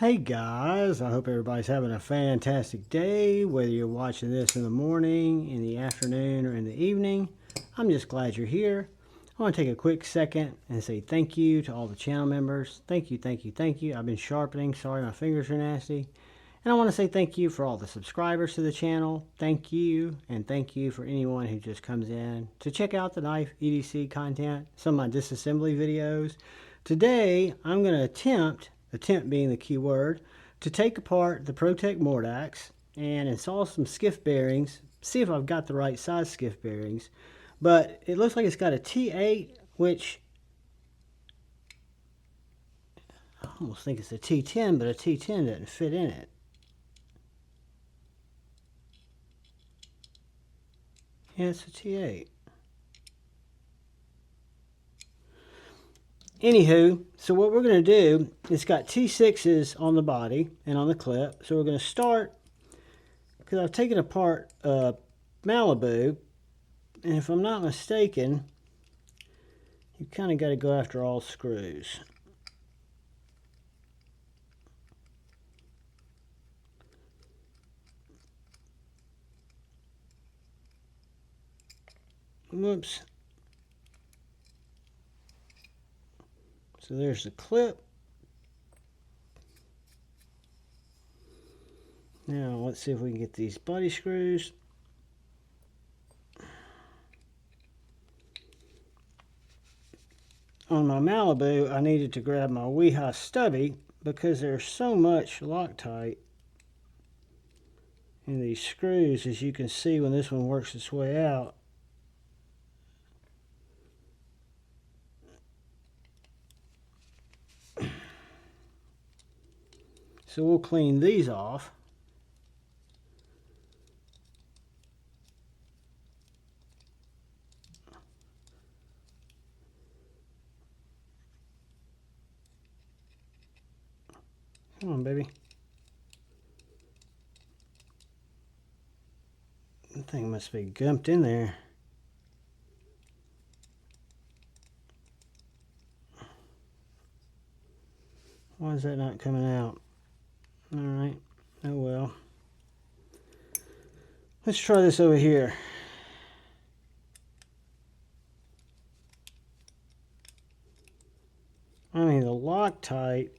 Hey guys, I hope everybody's having a fantastic day, whether you're watching this in the morning, in the afternoon, or in the evening. I'm just glad you're here. I want to take a quick second and say thank you to all the channel members. Thank you, thank you, thank you. I've been sharpening. Sorry, my fingers are nasty. And I want to say thank you for all the subscribers to the channel. Thank you, and thank you for anyone who just comes in to check out the knife EDC content, some of my disassembly videos. Today, I'm going to attempt being the key word, to take apart the Protech Mordax and install some skiff bearings, see if I've got the right size skiff bearings. But it looks like it's got a T8, which I almost think it's a T10, but a T10 doesn't fit in it. Yeah, it's a T8. Anywho, so what we're going to do, it's got T6s on the body and on the clip. So we're going to start, because I've taken apart Malibu, and if I'm not mistaken, you kind of got to go after all screws. Whoops. So there's the clip. Now let's see if we can get these body screws. On my Malibu, I needed to grab my Weehaw stubby because there's so much Loctite in these screws, as you can see when this one works its way out. So we'll clean these off. Come on, baby. That thing must be gumped in there. Why is that not coming out? Alright, oh well. Let's try this over here. I mean, the Loctite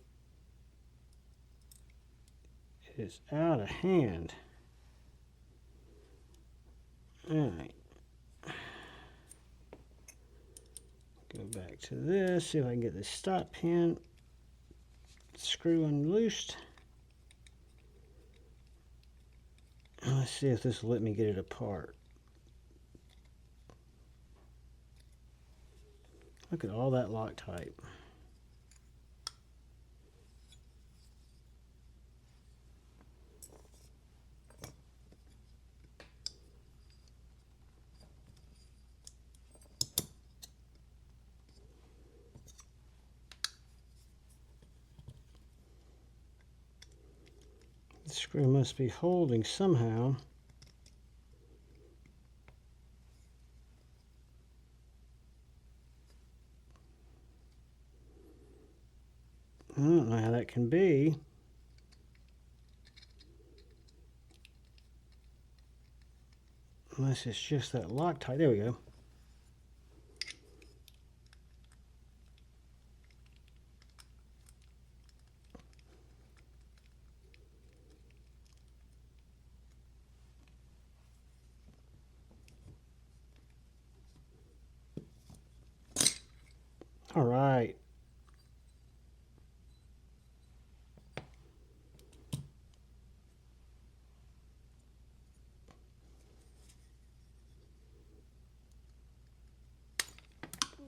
is out of hand. Alright. Go back to this, see if I can get this stop pin screw unloosed. Let's see if this will let me get it apart. Look at all that Loctite. The screw must be holding somehow. I don't know how that can be. Unless it's just that Loctite. There we go. All right.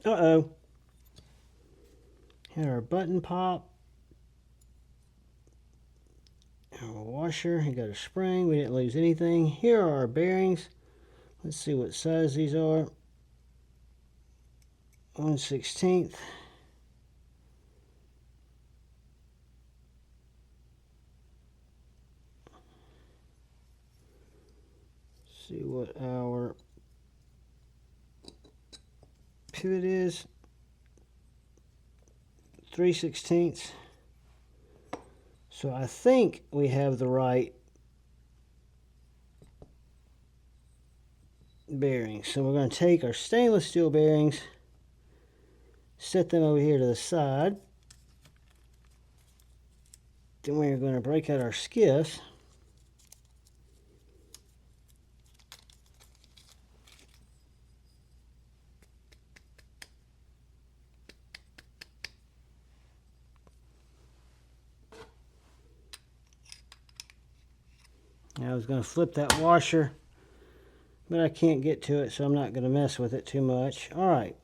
Uh-oh. Here our button pop. Our washer. You got a spring. We didn't lose anything. Here are our bearings. Let's see what size these are. 1/16. See what our pivot is. 3/16. So I think we have the right bearings. So we're going to take our stainless steel bearings, set them over here to the side. Then we're going to break out our skiffs. I was going to flip that washer, but I can't get to it, so I'm not going to mess with it too much. Alright,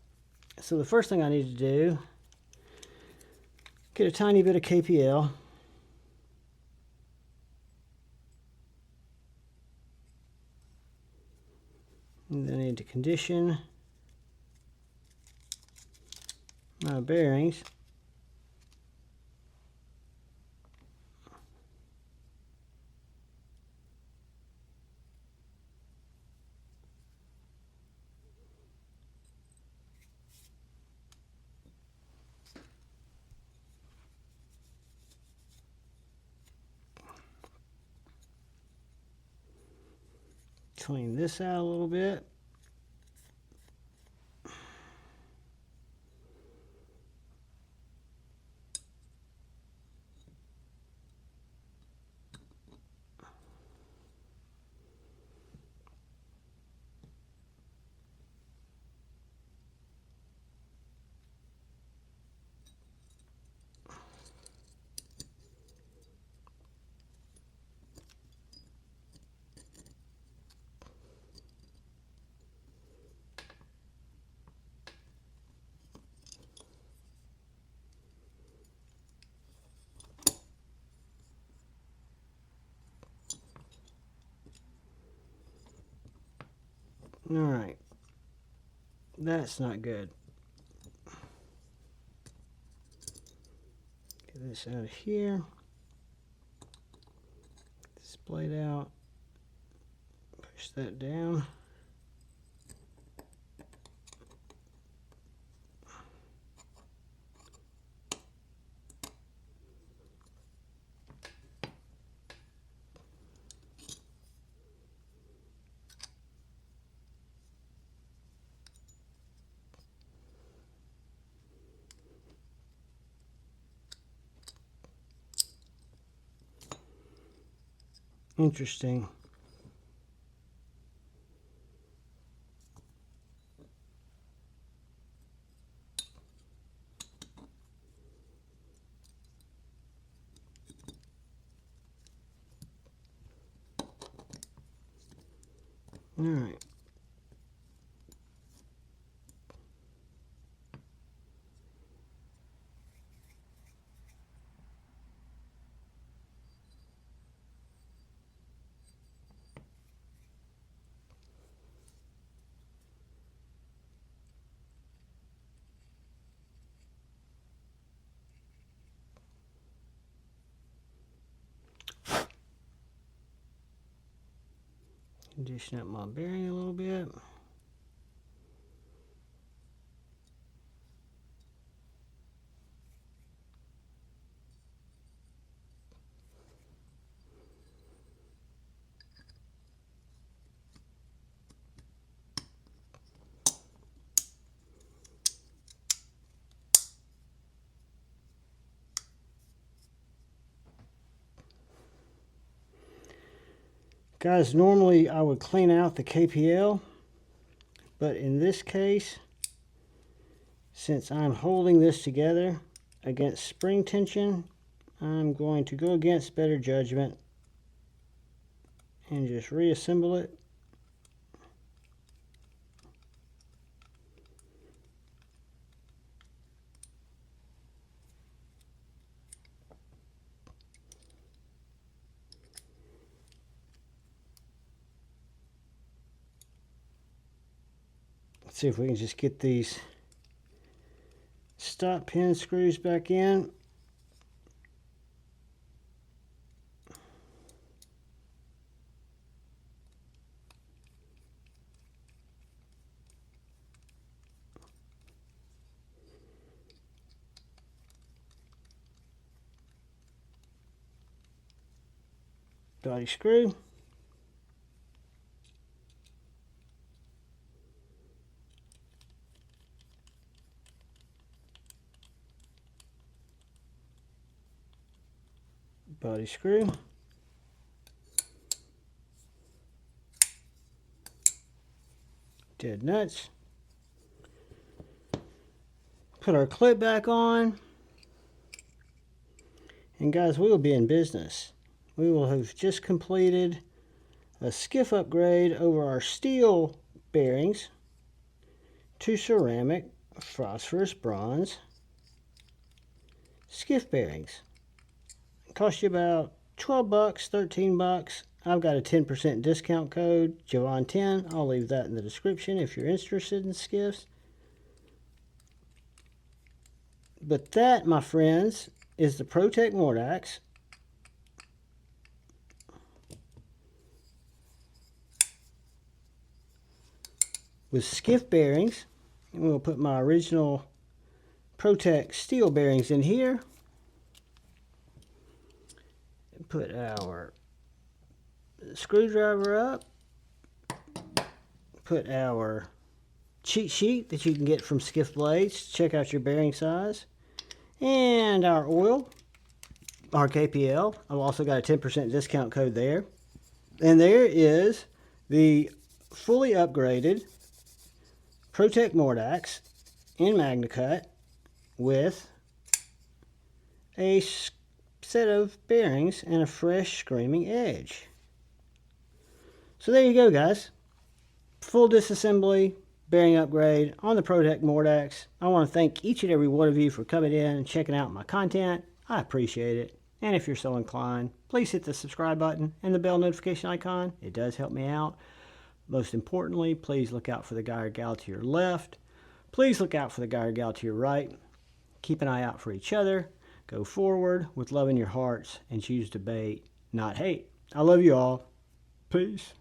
so the first thing I need to do, get a tiny bit of KPL. And then I need to condition my bearings. Clean this out a little bit. Alright, that's not good. Get this out of here. Get this blade out. Push that down. Interesting. All right. Condition up my bearing a little bit. Guys, normally I would clean out the KPL, but in this case, since I'm holding this together against spring tension, I'm going to go against better judgment and just reassemble it. Let's see if we can just get these stop pin screws back in. body screw. Body screw. Dead nuts. Put our clip back on. And guys, we will be in business. We will have just completed a skiff upgrade over our steel bearings to ceramic phosphorus bronze skiff bearings. It cost you about 12 bucks, 13 bucks. I've got a 10% discount code, Javon10. I'll leave that in the description if you're interested in skiffs. But that, my friends, is the Protech Mordax. With skiff bearings. And we'll put my original Protech steel bearings in here. Put our screwdriver up. Put our cheat sheet that you can get from Skiff Blades. Check out your bearing size. And our oil, our KPL. I've also got a 10% discount code there. And there is the fully upgraded Protech Mordax in MagnaCut with a set of bearings and a fresh screaming edge. So there you go, guys. Full disassembly, bearing upgrade on the Protech Mordax. I want to thank each and every one of you for coming in and checking out my content. I appreciate it. And if you're so inclined, please hit the subscribe button and the bell notification icon. It does help me out. Most importantly, please look out for the guy or gal to your left. Please look out for the guy or gal to your right. Keep an eye out for each other. Go forward with love in your hearts and choose debate, not hate. I love you all. Peace.